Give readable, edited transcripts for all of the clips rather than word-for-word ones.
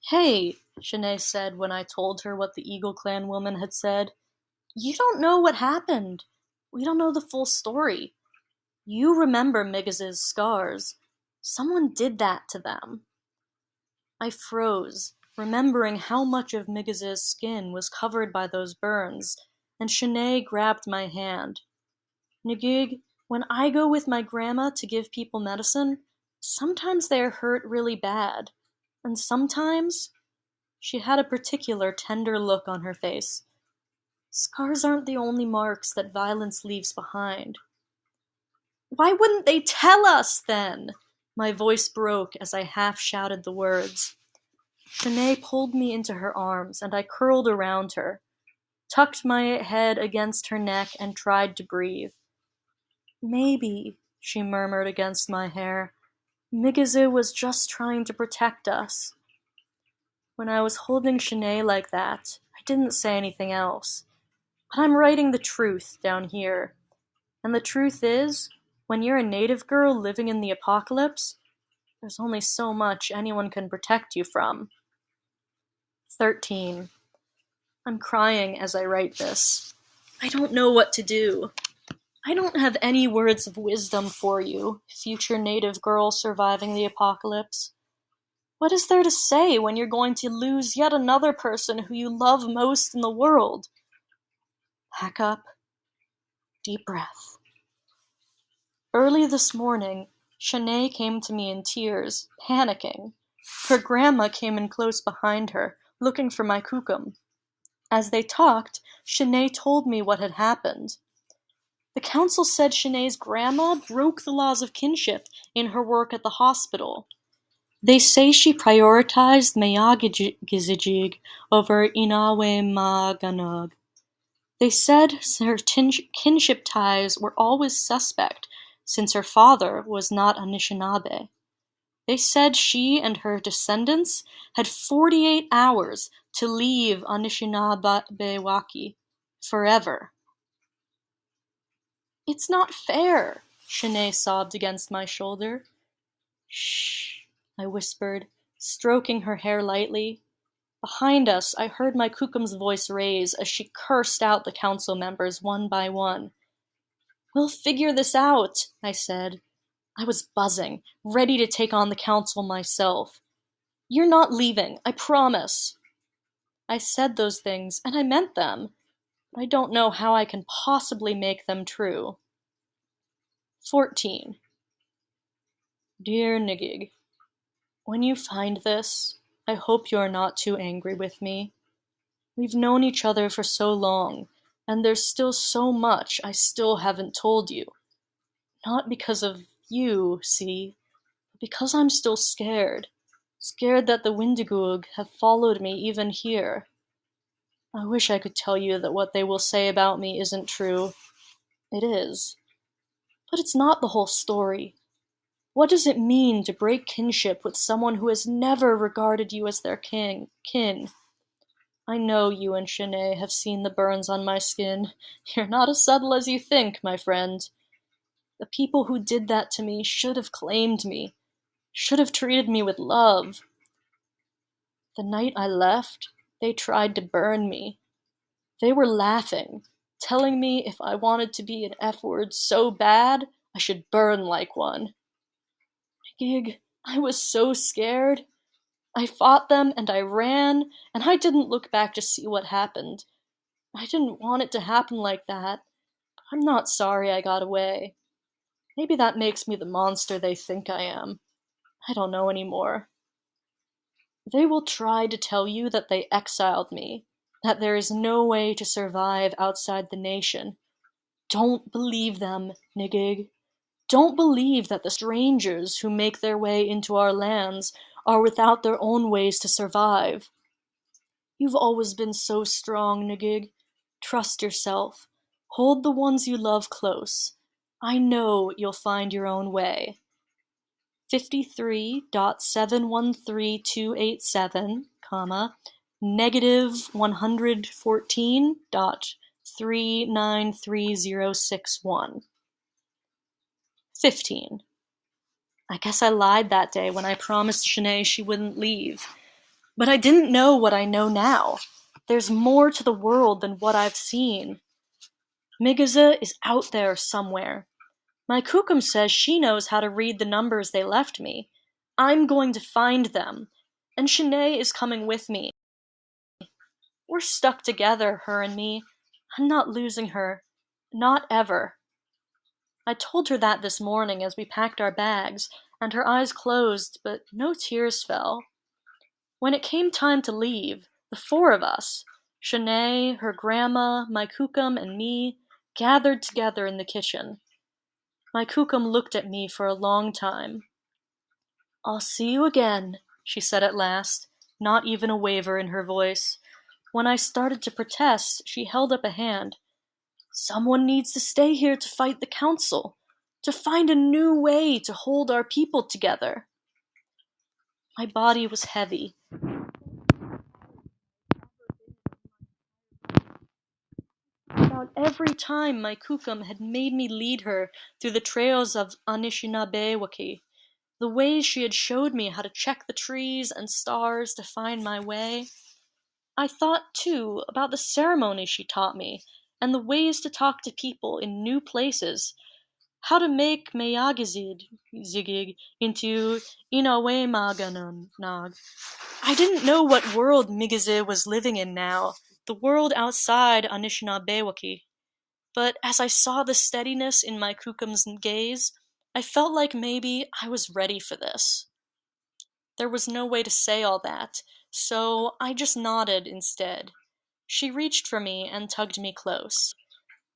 Hey, Shanae said when I told her what the Eagle Clan woman had said. You don't know what happened. We don't know the full story. You remember Miggs's scars. Someone did that to them. I froze, remembering how much of Miggs's skin was covered by those burns, and Shanae grabbed my hand. Ngig, when I go with my grandma to give people medicine, sometimes they're hurt really bad. And sometimes she had a particular tender look on her face. Scars aren't the only marks that violence leaves behind. Why wouldn't they tell us, then? My voice broke as I half shouted the words. Shanae pulled me into her arms, and I curled around her, tucked my head against her neck, and tried to breathe. Maybe, she murmured against my hair, Migizu was just trying to protect us. When I was holding Shanae like that, I didn't say anything else. But I'm writing the truth down here. And the truth is, when you're a native girl living in the apocalypse, there's only so much anyone can protect you from. 13. I'm crying as I write this. I don't know what to do. I don't have any words of wisdom for you, future native girl surviving the apocalypse. What is there to say when you're going to lose yet another person who you love most in the world? Pack up. Deep breath. Early this morning, Shanae came to me in tears, panicking. Her grandma came in close behind her, looking for my kukum. As they talked, Shanae told me what had happened. The council said Shanae's grandma broke the laws of kinship in her work at the hospital. They say she prioritized Mayagizijig over Inawe Maganug. They said her kinship ties were always suspect, since her father was not Anishinaabe. They said she and her descendants had 48 hours to leave Anishinaabewaki forever. It's not fair, Shanae sobbed against my shoulder. Shh, I whispered, stroking her hair lightly. Behind us, I heard my kukum's voice raise as she cursed out the council members one by one. We'll figure this out, I said. I was buzzing, ready to take on the council myself. You're not leaving, I promise. I said those things, and I meant them, but I don't know how I can possibly make them true. 14. Dear Nigig, when you find this, I hope you're not too angry with me. We've known each other for so long, and there's still so much I still haven't told you. Not because of you, see, but because I'm still scared. Scared that the Windigug have followed me even here. I wish I could tell you that what they will say about me isn't true. It is. But it's not the whole story. What does it mean to break kinship with someone who has never regarded you as their kin? I know you and Shanae have seen the burns on my skin. You're not as subtle as you think, my friend. The people who did that to me should have claimed me, should have treated me with love. The night I left, they tried to burn me. They were laughing, telling me if I wanted to be an F-word so bad, I should burn like one. Gig, I was so scared. I fought them and I ran, and I didn't look back to see what happened. I didn't want it to happen like that. I'm not sorry I got away. Maybe that makes me the monster they think I am. I don't know anymore. They will try to tell you that they exiled me, that there is no way to survive outside the nation. Don't believe them, Nigig. Don't believe that the strangers who make their way into our lands are without their own ways to survive. You've always been so strong, Nigig. Trust yourself. Hold the ones you love close. I know you'll find your own way. 53.713287, negative 114.393061. 15. I guess I lied that day when I promised Shanae she wouldn't leave. But I didn't know what I know now. There's more to the world than what I've seen. Migaza is out there somewhere. My Kukum says she knows how to read the numbers they left me. I'm going to find them. And Shanae is coming with me. We're stuck together, her and me. I'm not losing her. Not ever. I told her that this morning as we packed our bags, and her eyes closed, but no tears fell. When it came time to leave, the four of us, Shanae, her grandma, my Kukum, and me, gathered together in the kitchen. My Kukum looked at me for a long time. "I'll see you again," she said at last, not even a waver in her voice. When I started to protest, she held up a hand. "Someone needs to stay here to fight the council, to find a new way to hold our people together." My body was heavy. About every time my Kukum had made me lead her through the trails of Anishinabewaki, the ways she had showed me how to check the trees and stars to find my way. I thought, too, about the ceremonies she taught me, and the ways to talk to people in new places, how to make Mayagizid Zigig into Inawe I didn't know what world Migaze was living in now, the world outside Anishinabewaki. But as I saw the steadiness in my Kukum's gaze, I felt like maybe I was ready for this. There was no way to say all that, so I just nodded instead. She reached for me and tugged me close.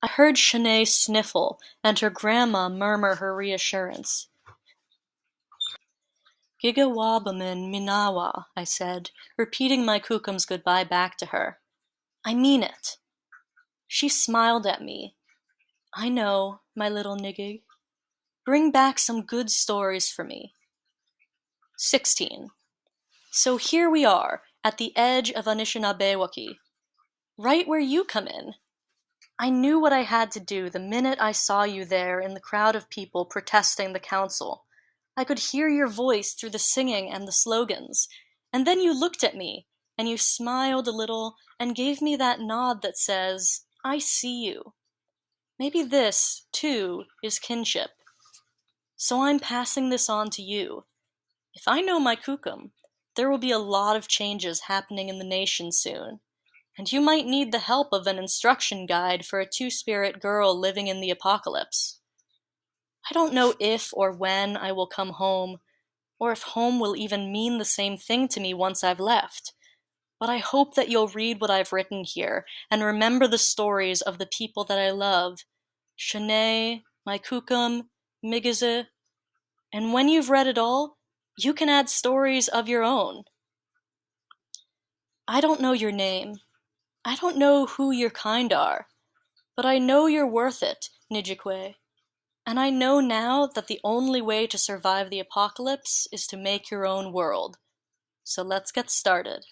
I heard Shanae sniffle and her grandma murmur her reassurance. "Gigawabamin Minawa," I said, repeating my Kukum's goodbye back to her. "I mean it." She smiled at me. "I know, my little Nigig. Bring back some good stories for me." 16. So here we are, at the edge of Anishinabewaki. Right where you come in. I knew what I had to do the minute I saw you there in the crowd of people protesting the council. I could hear your voice through the singing and the slogans. And then you looked at me, and you smiled a little and gave me that nod that says, "I see you." Maybe this, too, is kinship. So I'm passing this on to you. If I know my Kukum, there will be a lot of changes happening in the nation soon. And you might need the help of an instruction guide for a two-spirit girl living in the apocalypse. I don't know if or when I will come home, or if home will even mean the same thing to me once I've left. But I hope that you'll read what I've written here and remember the stories of the people that I love. Shanae, my Kukum, Migaze, and when you've read it all, you can add stories of your own. I don't know your name. I don't know who your kind are. But I know you're worth it, Nijikwe. And I know now that the only way to survive the apocalypse is to make your own world. So let's get started.